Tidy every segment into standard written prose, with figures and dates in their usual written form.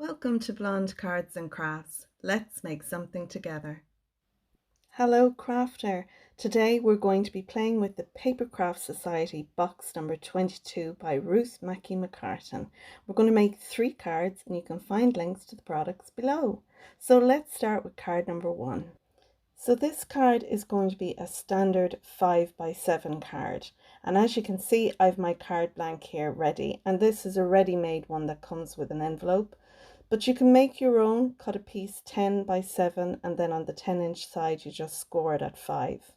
Welcome to Blonde Cards and Crafts. Let's make something together. Hello crafter! Today we're going to be playing with the Papercraft Society box number 22 by Mackie-mccartan. We're going to make 3 cards and you can find links to the products below. So let's start with card number 1. So this card is going to be a standard 5x7 card, and as you can see I've my card blank here ready, and this is a ready-made one that comes with an envelope. But you can make your own, cut a piece 10x7, and then on the 10-inch side you just score it at 5.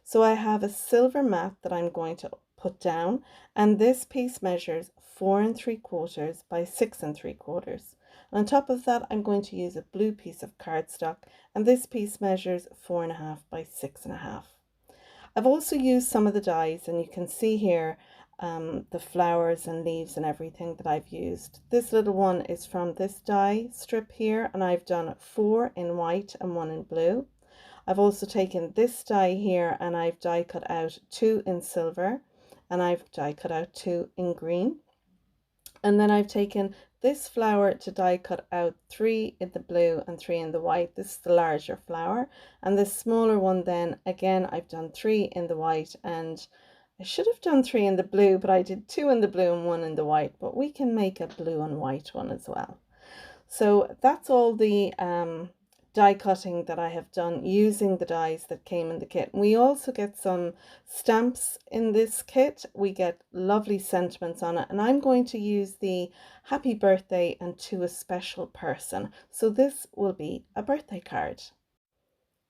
So I have a silver mat that I'm going to put down, and this piece measures 4 3/4 by 6 3/4. And on top of that I'm going to use a blue piece of cardstock, and this piece measures 4.5 by 6.5. I've also used some of the dies, and you can see here the flowers and leaves and everything that I've used. This little one is from this die strip here, and I've done 4 in white and 1 in blue. I've also taken this die here and I've die cut out 2 in silver, and I've die cut out 2 in green. And then I've taken this flower to die cut out 3 in the blue and 3 in the white. This is the larger flower, and this smaller one then again I've done 3 in the white, and I should have done 3 in the blue, but I did 2 in the blue and 1 in the white, but we can make a blue and white one as well. So that's all the die cutting that I have done using the dies that came in the kit. We also get some stamps in this kit. We get lovely sentiments on it, and I'm going to use the happy birthday and to a special person. So this will be a birthday card.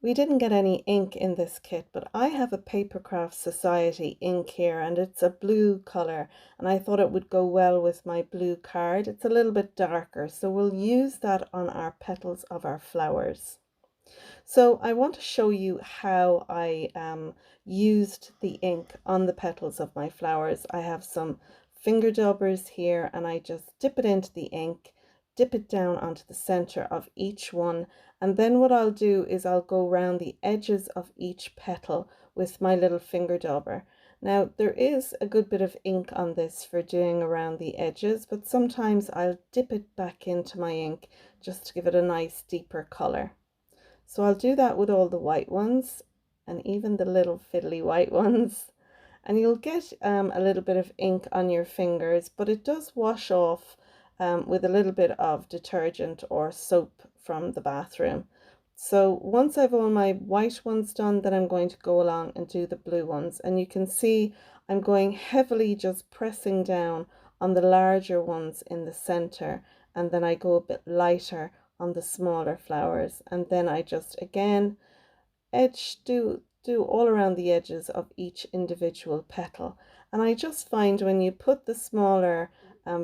We didn't get any ink in this kit, but I have a Papercraft Society ink here, and it's a blue color, and I thought it would go well with my blue card. It's a little bit darker, so we'll use that on our petals of our flowers. So I want to show you how I used the ink on the petals of my flowers. I have some finger daubers here, and I just dip it into the ink, dip it down onto the center of each one, and then what I'll do is I'll go around the edges of each petal with my little finger dauber. Now there is a good bit of ink on this for doing around the edges, but sometimes I'll dip it back into my ink just to give it a nice deeper color. So I'll do that with all the white ones and even the little fiddly white ones. And you'll get a little bit of ink on your fingers, but it does wash off with a little bit of detergent or soap from the bathroom. So once I've all my white ones done, then I'm going to go along and do the blue ones. And you can see I'm going heavily just pressing down on the larger ones in the center, and then I go a bit lighter on the smaller flowers, and then I just again do all around the edges of each individual petal. And I just find when you put the smaller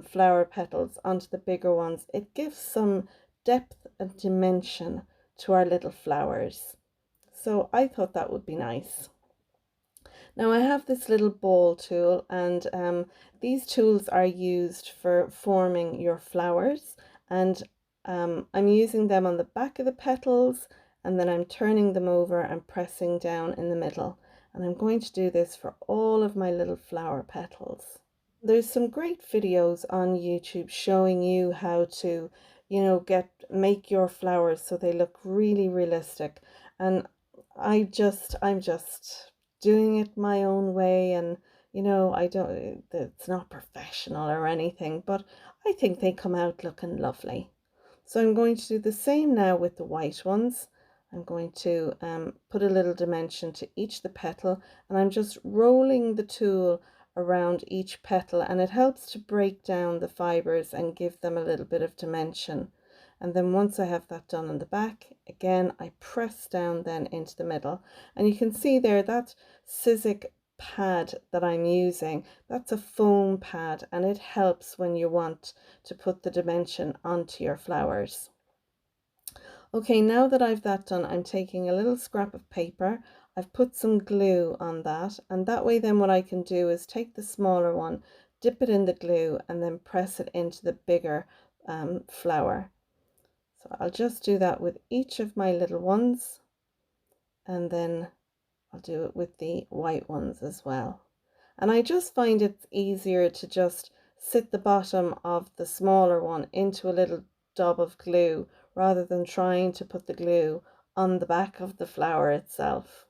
flower petals onto the bigger ones, it gives some depth and dimension to our little flowers. So I thought that would be nice. Now I have this little ball tool, and these tools are used for forming your flowers, and I'm using them on the back of the petals, and then I'm turning them over and pressing down in the middle. And I'm going to do this for all of my little flower petals. There's some great videos on YouTube showing you how to, make your flowers so they look really realistic. And I'm just doing it my own way, and it's not professional or anything, but I think they come out looking lovely. So I'm going to do the same now with the white ones. I'm going to put a little dimension to each of the petal, and I'm just rolling the tool around each petal, and it helps to break down the fibers and give them a little bit of dimension. And then once I have that done on the back, again I press down then into the middle, and you can see there that Sizzix pad that I'm using, that's a foam pad, and it helps when you want to put the dimension onto your flowers. Okay, now that I've that done, I'm taking a little scrap of paper. I've put some glue on that, and that way then what I can do is take the smaller one, dip it in the glue, and then press it into the bigger flower. So I'll just do that with each of my little ones, and then I'll do it with the white ones as well. And I just find it's easier to just sit the bottom of the smaller one into a little dab of glue rather than trying to put the glue on the back of the flower itself.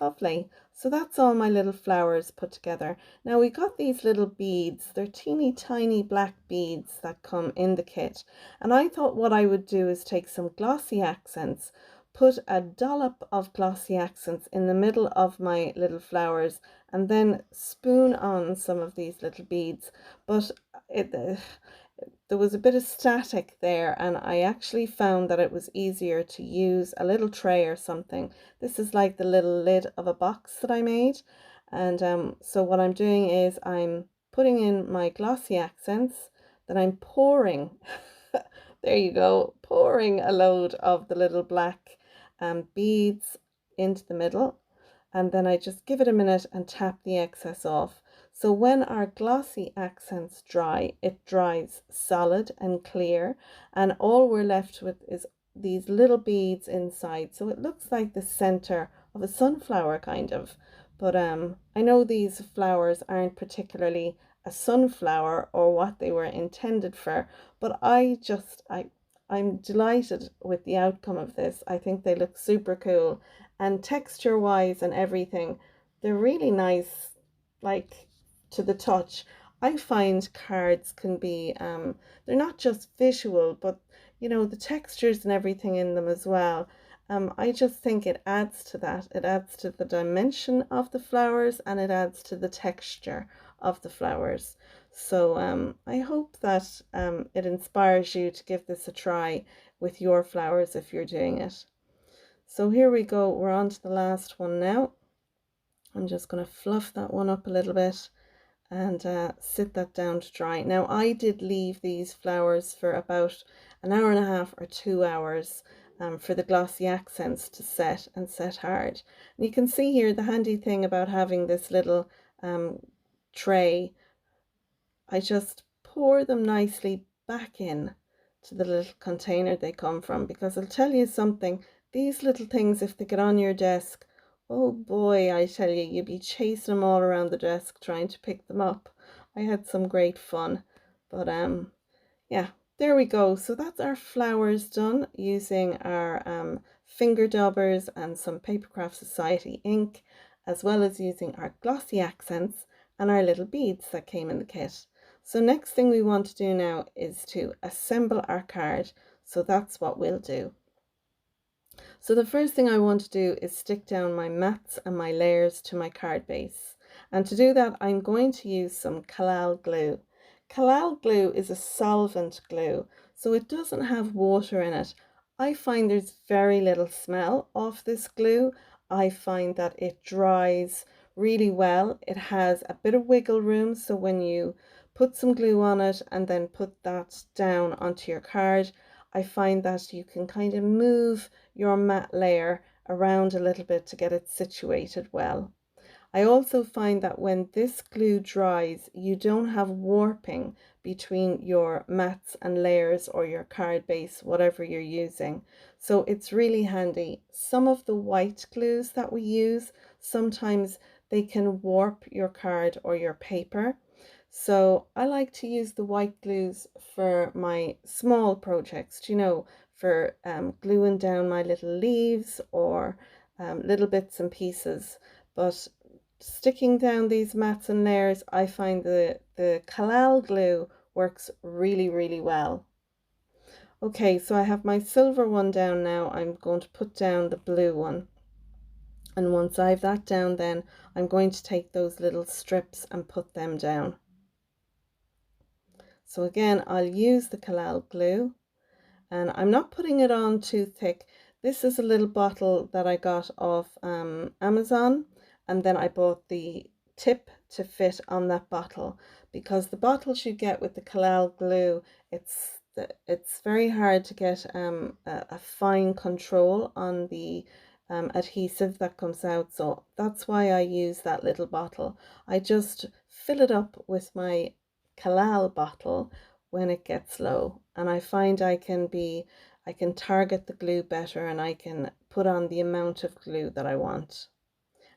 Lovely. So that's all my little flowers put together. Now we got these little beads. They're teeny tiny black beads that come in the kit. And I thought what I would do is take some glossy accents, put a dollop of glossy accents in the middle of my little flowers, and then spoon on some of these little beads. But there was a bit of static there, and I actually found that it was easier to use a little tray or something. This is like the little lid of a box that I made, and so what I'm doing is I'm putting in my glossy accents, then I'm pouring there you go, pouring a load of the little black beads into the middle, and then I just give it a minute and tap the excess off. So when our glossy accents dry, it dries solid and clear, and all we're left with is these little beads inside. So it looks like the center of a sunflower kind of. But I know these flowers aren't particularly a sunflower or what they were intended for, but I'm delighted with the outcome of this. I think they look super cool, and texture wise and everything, they're really nice, like to the touch. I find cards can be they're not just visual, but you know, the textures and everything in them as well. I just think it adds to that. It adds to the dimension of the flowers, and it adds to the texture of the flowers. So I hope that it inspires you to give this a try with your flowers if you're doing it. So here we go, we're on to the last one now. I'm just going to fluff that one up a little bit and sit that down to dry. Now I did leave these flowers for about an hour and a half or 2 hours for the glossy accents to set and set hard. And you can see here the handy thing about having this little tray, I just pour them nicely back in to the little container they come from, because I'll tell you something, these little things, if they get on your desk, oh boy, I tell you, you'd be chasing them all around the desk trying to pick them up. I had some great fun, but yeah, there we go. So that's our flowers done using our finger daubers and some Papercraft Society ink, as well as using our glossy accents and our little beads that came in the kit. So next thing we want to do now is to assemble our card. So that's what we'll do. So the first thing I want to do is stick down my mats and my layers to my card base. And to do that, I'm going to use some Collal Glue. Collal Glue is a solvent glue, so it doesn't have water in it. I find there's very little smell of this glue. I find that it dries really well. It has a bit of wiggle room, so when you put some glue on it and then put that down onto your card, I find that you can kind of move your matte layer around a little bit to get it situated well. I also find that when this glue dries, you don't have warping between your mats and layers or your card base, whatever you're using. So it's really handy. Some of the white glues that we use, sometimes they can warp your card or your paper. So I like to use the white glues for my small projects, you know, for gluing down my little leaves or little bits and pieces. But sticking down these mats and layers, I find the Collal glue works really, really well. Okay, so I have my silver one down now. I'm going to put down the blue one. And once I have that down, then I'm going to take those little strips and put them down. So again, I'll use the Collal glue, and I'm not putting it on too thick. This is a little bottle that I got off Amazon, and then I bought the tip to fit on that bottle, because the bottles you get with the Collal glue, it's very hard to get a fine control on the adhesive that comes out. So that's why I use that little bottle. I just fill it up with my Collal bottle when it gets low, and I find I can target the glue better, and I can put on the amount of glue that I want.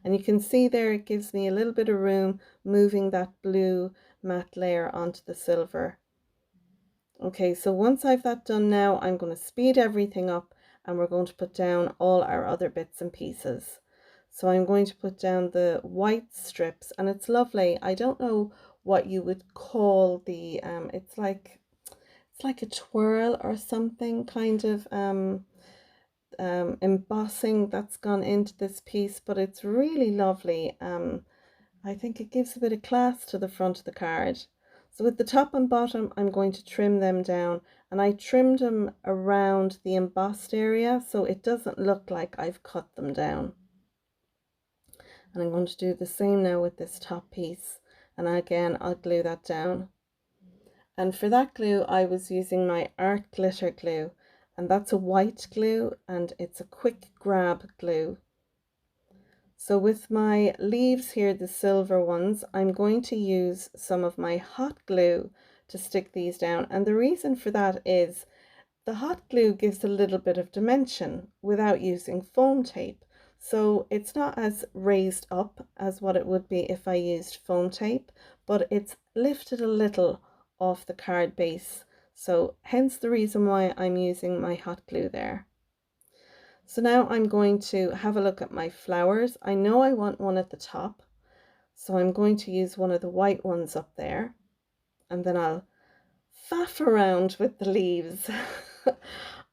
And you can see there it gives me a little bit of room moving that blue matte layer onto the silver. Okay, so once I've that done now, I'm going to speed everything up and we're going to put down all our other bits and pieces. So I'm going to put down the white strips, and it's lovely. I don't know what you would call the it's like a twirl or something, kind of embossing that's gone into this piece, but it's really lovely. I think it gives a bit of class to the front of the card. So with the top and bottom, I'm going to trim them down, and I trimmed them around the embossed area so it doesn't look like I've cut them down. And I'm going to do the same now with this top piece, and again I'll glue that down. And for that glue I was using my Art Glitter glue, and that's a white glue and it's a quick grab glue. So with my leaves here, the silver ones, I'm going to use some of my hot glue to stick these down, and the reason for that is the hot glue gives a little bit of dimension without using foam tape. So it's not as raised up as what it would be if I used foam tape, but it's lifted a little off the card base. So hence the reason why I'm using my hot glue there. So now I'm going to have a look at my flowers. I know I want one at the top, so I'm going to use one of the white ones up there, and then I'll faff around with the leaves.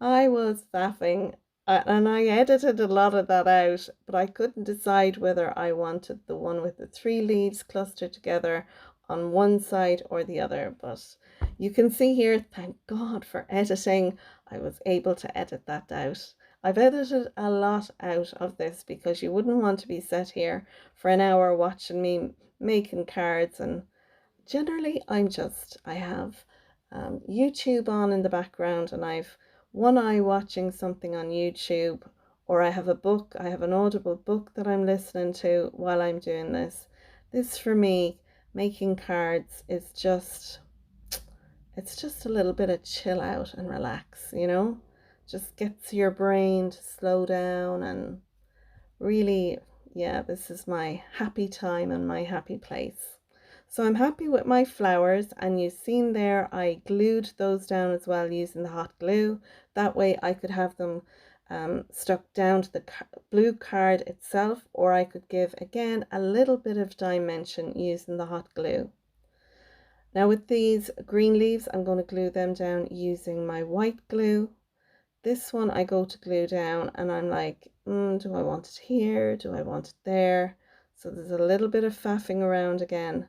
I was faffing, and I edited a lot of that out, but I couldn't decide whether I wanted the one with the 3 leaves clustered together on one side or the other. But you can see here, thank God for editing, I was able to edit that out. I've edited a lot out of this because you wouldn't want to be set here for an hour watching me making cards, and generally I have YouTube on in the background, and I've one eye watching something on YouTube, or I have a book, I have an audible book that I'm listening to while I'm doing this. This for me, making cards, is it's just a little bit of chill out and relax, you know, just gets your brain to slow down, and really, yeah, this is my happy time and my happy place. So I'm happy with my flowers, and you've seen there I glued those down as well using the hot glue. That way I could have them stuck down to the blue card itself, or I could give again a little bit of dimension using the hot glue. Now with these green leaves, I'm going to glue them down using my white glue. This one I go to glue down and I'm like, do I want it here? Do I want it there? So there's a little bit of faffing around again.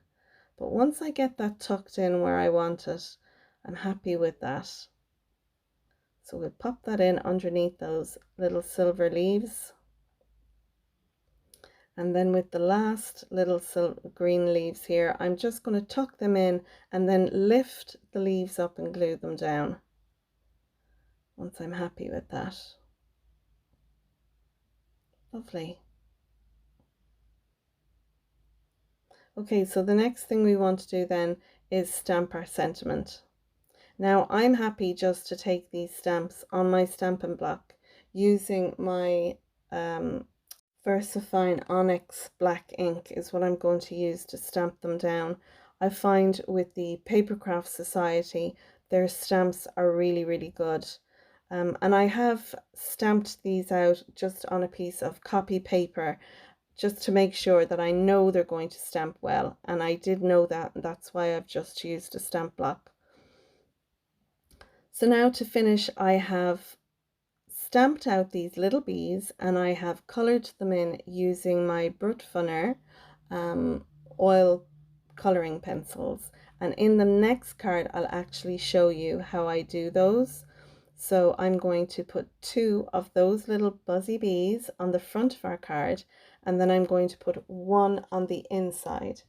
But once I get that tucked in where I want it, I'm happy with that. So we'll pop that in underneath those little silver leaves. And then with the last little green leaves here, I'm just going to tuck them in and then lift the leaves up and glue them down once I'm happy with that. Lovely. Okay, so the next thing we want to do then is stamp our sentiment. Now I'm happy just to take these stamps on my stamping block using my Versafine Onyx black ink is what I'm going to use to stamp them down. I find with the Papercraft Society, their stamps are really, really good. And I have stamped these out just on a piece of copy paper just to make sure that I know they're going to stamp well. And I did know that, and that's why I've just used a stamp block. So now to finish, I have stamped out these little bees and I have colored them in using my Brutfuner oil coloring pencils, and in the next card I'll actually show you how I do those. So I'm going to put 2 of those little buzzy bees on the front of our card, and then I'm going to put 1 on the inside.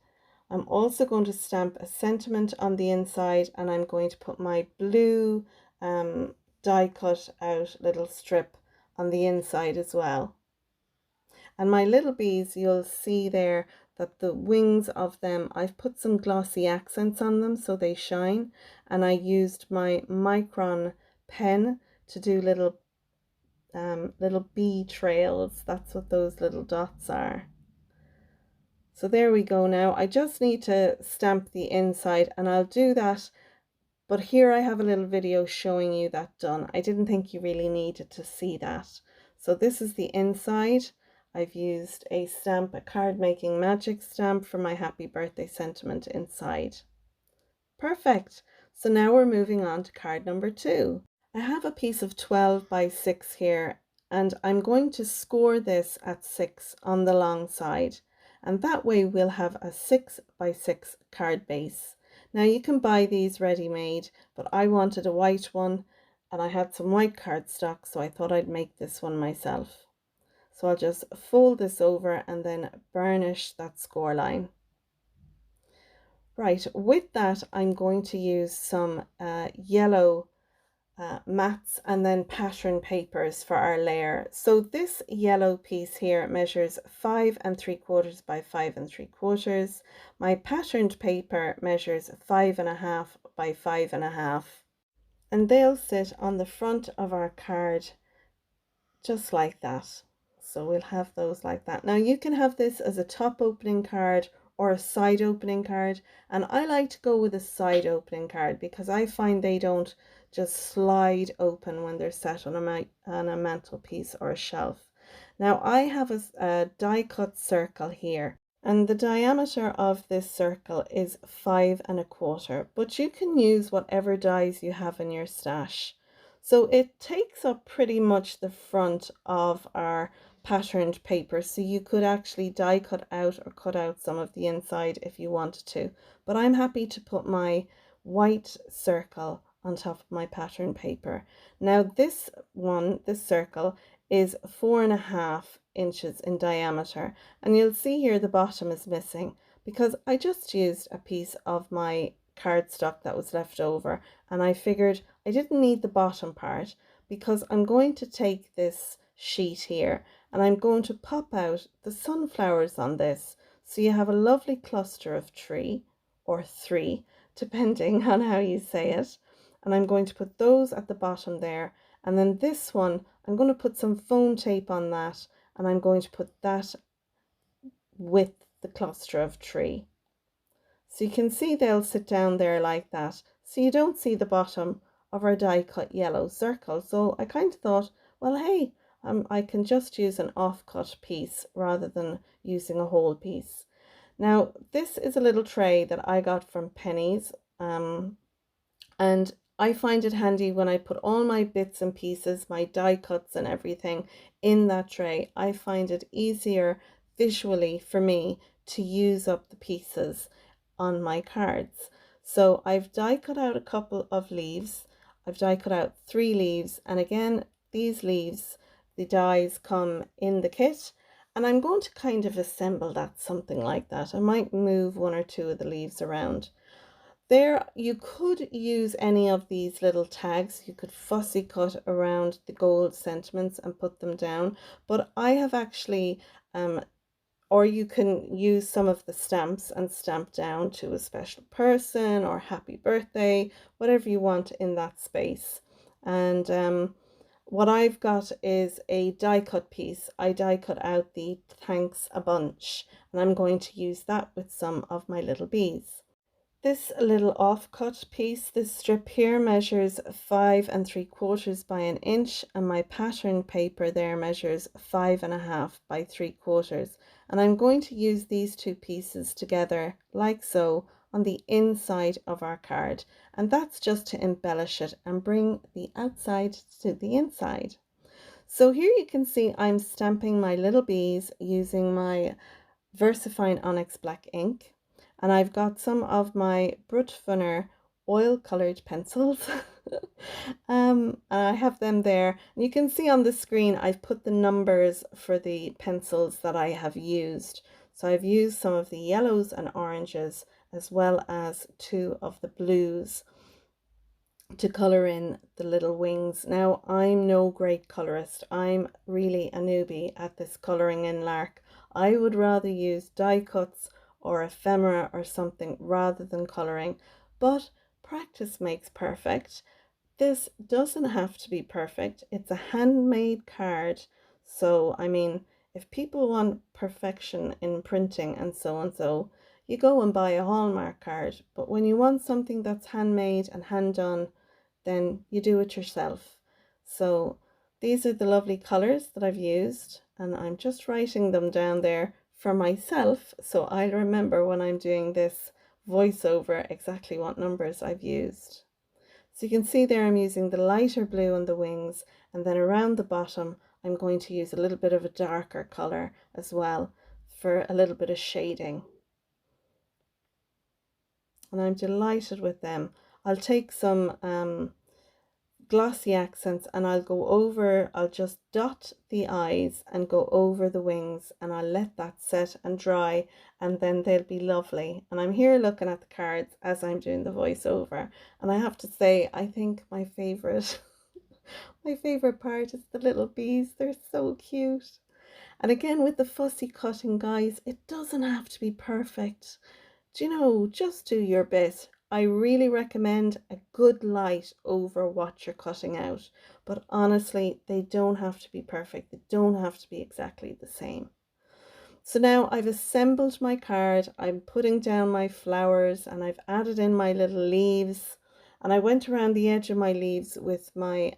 I'm also going to stamp a sentiment on the inside, and I'm going to put my blue die cut out little strip on the inside as well. And my little bees, you'll see there that the wings of them, I've put some glossy accents on them so they shine, and I used my micron pen to do little bee trails. That's what those little dots are. So there we go. Now I just need to stamp the inside, and I'll do that But here I have a little video showing you that done. I didn't think you really needed to see that. So this is the inside. I've used a stamp, a card making magic stamp for my happy birthday sentiment inside. Perfect. So now we're moving on to card number 2. I have a piece of 12 by 6 here, and I'm going to score this at 6 on the long side, and that way we'll have a 6 by 6 card base. Now you can buy these ready-made, but I wanted a white one and I had some white cardstock, so I thought I'd make this one myself. So I'll just fold this over and then burnish that score line. Right, with that I'm going to use some yellow mats and then pattern papers for our layer. So this yellow piece here measures 5 3/4 by 5 3/4. My patterned paper measures 5.5 by 5.5, and they'll sit on the front of our card just like that. So we'll have those like that. Now you can have this as a top opening card or a side opening card, and I like to go with a side opening card because I find they don't just slide open when they're set on a mantelpiece or a shelf. Now I have a die cut circle here, and the diameter of this circle is 5 1/4, but you can use whatever dies you have in your stash. So it takes up pretty much the front of our patterned paper, so you could actually die cut out or cut out some of the inside if you wanted to, but I'm happy to put my white circle on top of my pattern paper. Now this circle is 4.5 inches in diameter, and you'll see here the bottom is missing because I just used a piece of my cardstock that was left over, and I figured I didn't need the bottom part because I'm going to take this sheet here and I'm going to pop out the sunflowers on this, so you have a lovely cluster of 3 or 3 depending on how you say it, and I'm going to put those at the bottom there, and then this one I'm going to put some foam tape on that, and I'm going to put that with the cluster of 3. So you can see they'll sit down there like that, so you don't see the bottom of our die cut yellow circle. So I kind of thought, well, hey, I can just use an off-cut piece rather than using a whole piece. Now this is a little tray that I got from Penny's, and I find it handy when I put all my bits and pieces, my die cuts and everything in that tray. I find it easier visually for me to use up the pieces on my cards. So I've die cut out a couple of leaves. I've die cut out 3 leaves, and again these leaves, the dies come in the kit, and I'm going to kind of assemble that something like that. I might move 1 or 2 of the leaves around. There you could use any of these little tags. You could fussy cut around the gold sentiments and put them down, but I have actually or you can use some of the stamps and stamp down to a special person or happy birthday, whatever you want in that space. And what I've got is a die cut piece. I die cut out the thanks a bunch, and I'm going to use that with some of my little bees. This little off-cut piece, this strip here, measures 5 3/4 by 1 inch, and my pattern paper there measures 5.5 by 3/4. And I'm going to use these 2 pieces together like so on the inside of our card, and that's just to embellish it and bring the outside to the inside. So here you can see I'm stamping my little bees using my Versafine Onyx black ink, and I've got some of my Brutfuner oil colored pencils. And I have them there, and you can see on the screen I've put the numbers for the pencils that I have used. So I've used some of the yellows and oranges as well as 2 of the blues to color in the little wings. Now I'm no great colorist, I'm really a newbie at this coloring in lark. I would rather use die cuts or ephemera or something rather than coloring, but practice makes perfect. This doesn't have to be perfect. It's a handmade card, so I mean, if people want perfection in printing and so, you go and buy a Hallmark card. But when you want something that's handmade and hand done, then you do it yourself. So these are the lovely colors that I've used, and I'm just writing them down there for myself, so I'll remember when I'm doing this voiceover exactly what numbers I've used. So you can see there I'm using the lighter blue on the wings, and then around the bottom I'm going to use a little bit of a darker color as well for a little bit of shading. And I'm delighted with them. I'll take some glossy accents and I'll just dot the eyes and go over the wings, and I'll let that set and dry, and then they'll be lovely. And I'm here looking at the cards as I'm doing the voiceover, and I have to say, I think my favorite my favorite part is the little bees. They're so cute. And again, with the fussy cutting, guys, it doesn't have to be perfect. Do you know, just do your bit. I really recommend a good light over what you're cutting out, but honestly, they don't have to be perfect. They don't have to be exactly the same. So now I've assembled my card, I'm putting down my flowers, and I've added in my little leaves, and I went around the edge of my leaves with my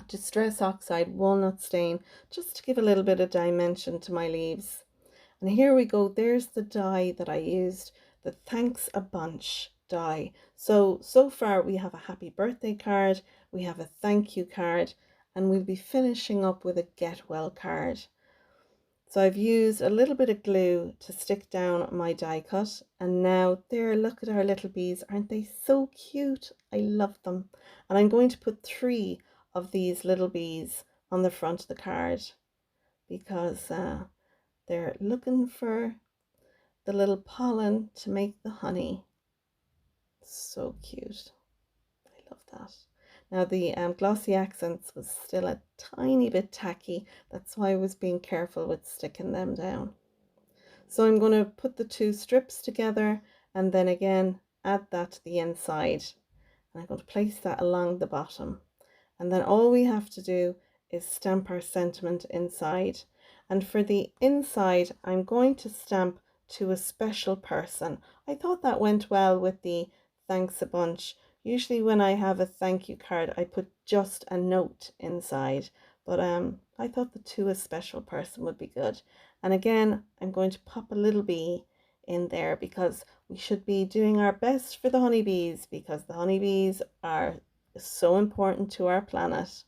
Distress Oxide walnut stain just to give a little bit of dimension to my leaves. And here we go, there's the die that I used, the Thanks a Bunch die. So far we have a happy birthday card, we have a thank you card, and we'll be finishing up with a get well card. So I've used a little bit of glue to stick down my die cut, and now there, look at our little bees. Aren't they so cute? I love them. And I'm going to put 3 of these little bees on the front of the card because they're looking for the little pollen to make the honey. So cute. I love that. Now the glossy accents was still a tiny bit tacky. That's why I was being careful with sticking them down. So I'm going to put the 2 strips together and then again add that to the inside. And I'm going to place that along the bottom. And then all we have to do is stamp our sentiment inside. And for the inside, I'm going to stamp to a special person. I thought that went well with the thanks a bunch. Usually when I have a thank you card, I put just a note inside. But I thought the to a special person would be good. And again, I'm going to pop a little bee in there because we should be doing our best for the honeybees, because the honeybees are so important to our planet.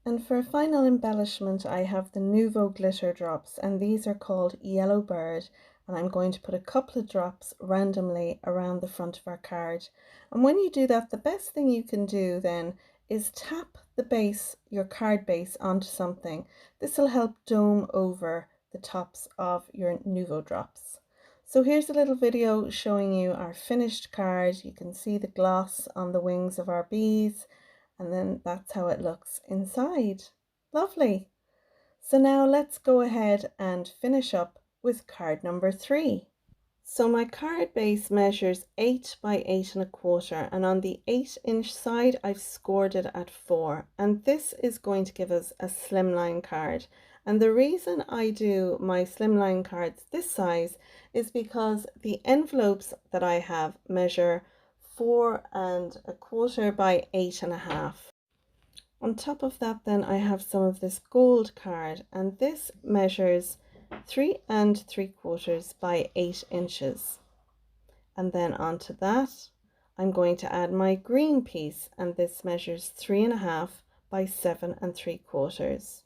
And for a final embellishment, I have the Nuvo glitter drops, and these are called Yellow Bird, and I'm going to put a couple of drops randomly around the front of our card. And when you do that, the best thing you can do then is tap the base, your card base, onto something. This will help dome over the tops of your Nuvo drops. So here's a little video showing you our finished card. You can see the gloss on the wings of our bees, and then that's how it looks inside. Lovely. So now let's go ahead and finish up with card number 3. So my card base measures 8 by 8 1/4, and on the 8-inch side I've scored it at 4, and this is going to give us a slimline card. And the reason I do my slimline cards this size is because the envelopes that I have measure 4 1/4 by 8 1/2. On top of that then I have some of this gold card, and this measures 3 3/4 by 8 inches. And then onto that I'm going to add my green piece, and this measures 3 1/2 by 7 3/4.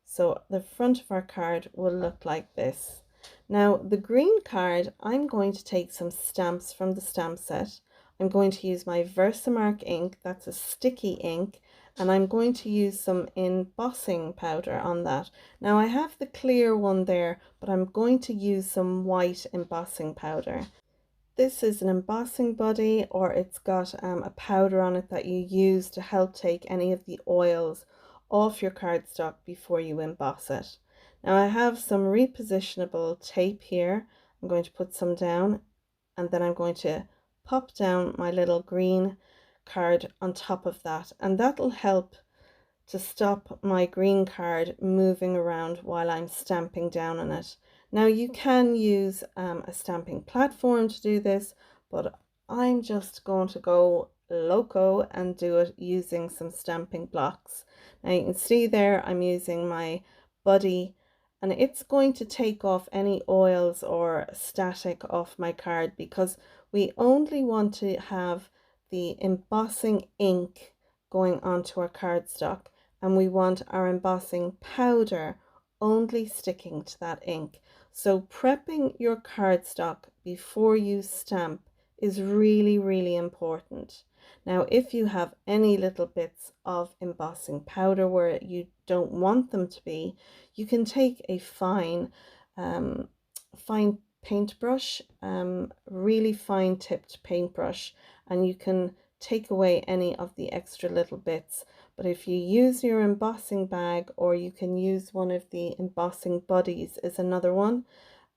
So the front of our card will look like this. Now the green card, I'm going to take some stamps from the stamp set. I'm going to use my Versamark ink, that's a sticky ink, and I'm going to use some embossing powder on that. Now I have the clear one there, but I'm going to use some white embossing powder. This is an embossing buddy, or it's got a powder on it that you use to help take any of the oils off your cardstock before you emboss it. Now I have some repositionable tape here. I'm going to put some down, and then I'm going to pop down my little green card on top of that, and that'll help to stop my green card moving around while I'm stamping down on it. Now you can use a stamping platform to do this, but I'm just going to go loco and do it using some stamping blocks. Now you can see there I'm using my buddy, and it's going to take off any oils or static off my card, because we only want to have the embossing ink going onto our cardstock, and we want our embossing powder only sticking to that ink. So prepping your cardstock before you stamp is really, really important. Now, if you have any little bits of embossing powder where you don't want them to be, you can take a fine paintbrush, really fine tipped paintbrush, and you can take away any of the extra little bits. But if you use your embossing bag, or you can use one of the embossing buddies is another one,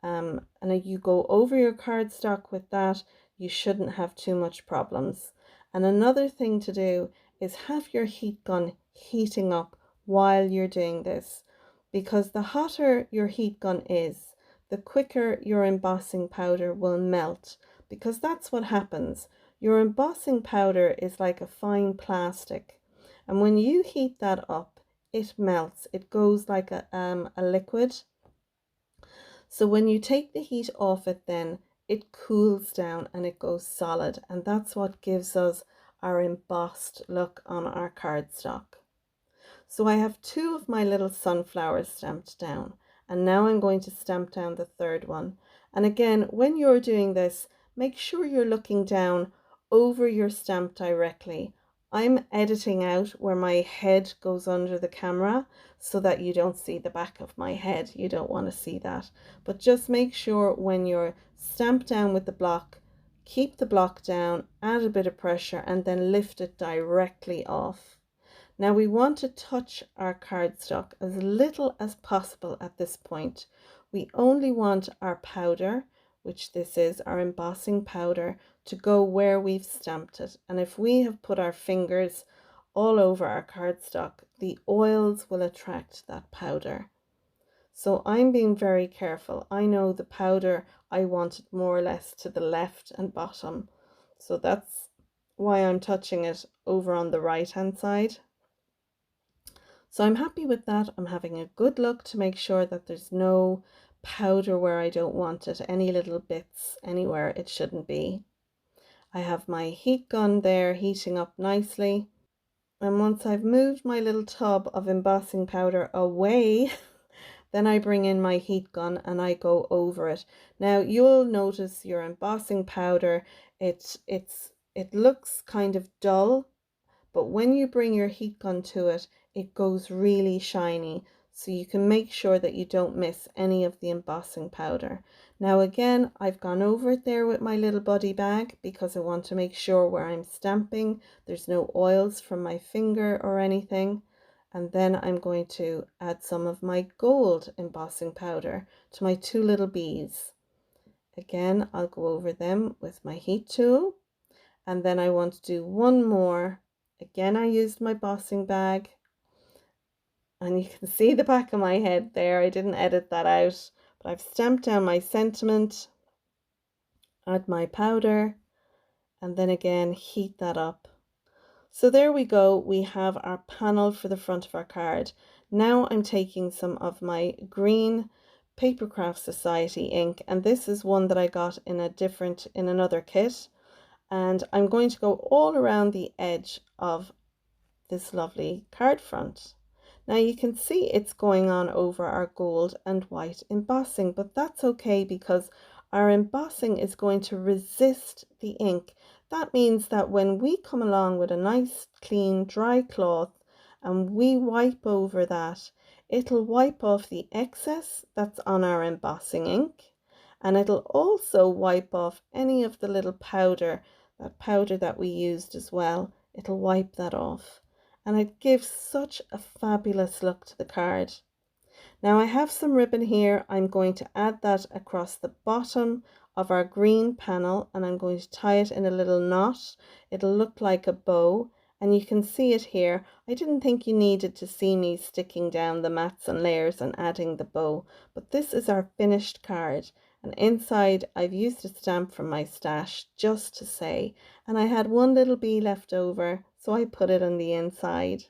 and you go over your cardstock with that, you shouldn't have too much problems. And another thing to do is have your heat gun heating up while you're doing this, because the hotter your heat gun is, the quicker your embossing powder will melt, because that's what happens. Your embossing powder is like a fine plastic, and when you heat that up, it melts. It goes like a liquid. So when you take the heat off it, then it cools down and it goes solid, and that's what gives us our embossed look on our cardstock. So I have two of my little sunflowers stamped down, and now I'm going to stamp down the third one. And again, when you're doing this, make sure you're looking down over your stamp directly. I'm editing out where my head goes under the camera so that you don't see the back of my head. You don't want to see that. But just make sure when you're stamped down with the block, keep the block down, add a bit of pressure, and then lift it directly off. Now we want to touch our cardstock as little as possible at this point. We only want our powder, which this is our embossing powder, to go where we've stamped it. And if we have put our fingers all over our cardstock, the oils will attract that powder. So I'm being very careful. I know the powder, I want it more or less to the left and bottom. So that's why I'm touching it over on the right hand side. So I'm happy with that. I'm having a good look to make sure that there's no powder where I don't want it, any little bits anywhere it shouldn't be. I have my heat gun there heating up nicely. And once I've moved my little tub of embossing powder away, then I bring in my heat gun and I go over it. Now you'll notice your embossing powder, it looks kind of dull, but when you bring your heat gun to it, it goes really shiny. So you can make sure that you don't miss any of the embossing powder. Now again, I've gone over it there with my little buddy bag because I want to make sure where I'm stamping there's no oils from my finger or anything. And then I'm going to add some of my gold embossing powder to my two little bees. Again, I'll go over them with my heat tool. And then I want to do one more. Again, I used my embossing bag. And you can see the back of my head there. I didn't edit that out. But I've stamped down my sentiment. Add my powder. And then again, heat that up. So there we go, we have our panel for the front of our card. Now I'm taking some of my green Papercraft Society ink, and this is one that I got in another kit, and I'm going to go all around the edge of this lovely card front. Now you can see it's going on over our gold and white embossing, but that's okay because our embossing is going to resist the ink. That means that when we come along with a nice clean dry cloth and we wipe over that, it'll wipe off the excess that's on our embossing ink, and it'll also wipe off any of the little powder that we used as well. It'll wipe that off, and it gives such a fabulous look to the card. Now I have some ribbon here. I'm going to add that across the bottom of our green panel, and I'm going to tie it in a little knot. It'll look like a bow, And you can see it here. I didn't think you needed to see me sticking down the mats and layers and adding the bow, but this is our finished card. And inside I've used a stamp from my stash just to say, and I had one little bee left over, so I put it on the inside.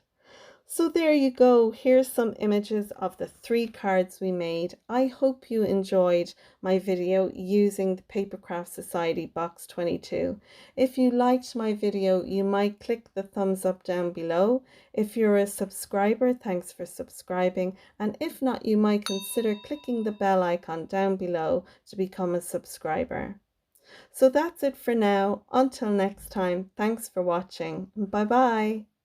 So there you go. Here's some images of the 3 cards we made. I hope you enjoyed my video using the Papercraft Society Box 22. If you liked my video, you might click the thumbs up down below. If you're a subscriber, thanks for subscribing. And if not, you might consider clicking the bell icon down below to become a subscriber. So that's it for now. Until next time, thanks for watching. Bye bye.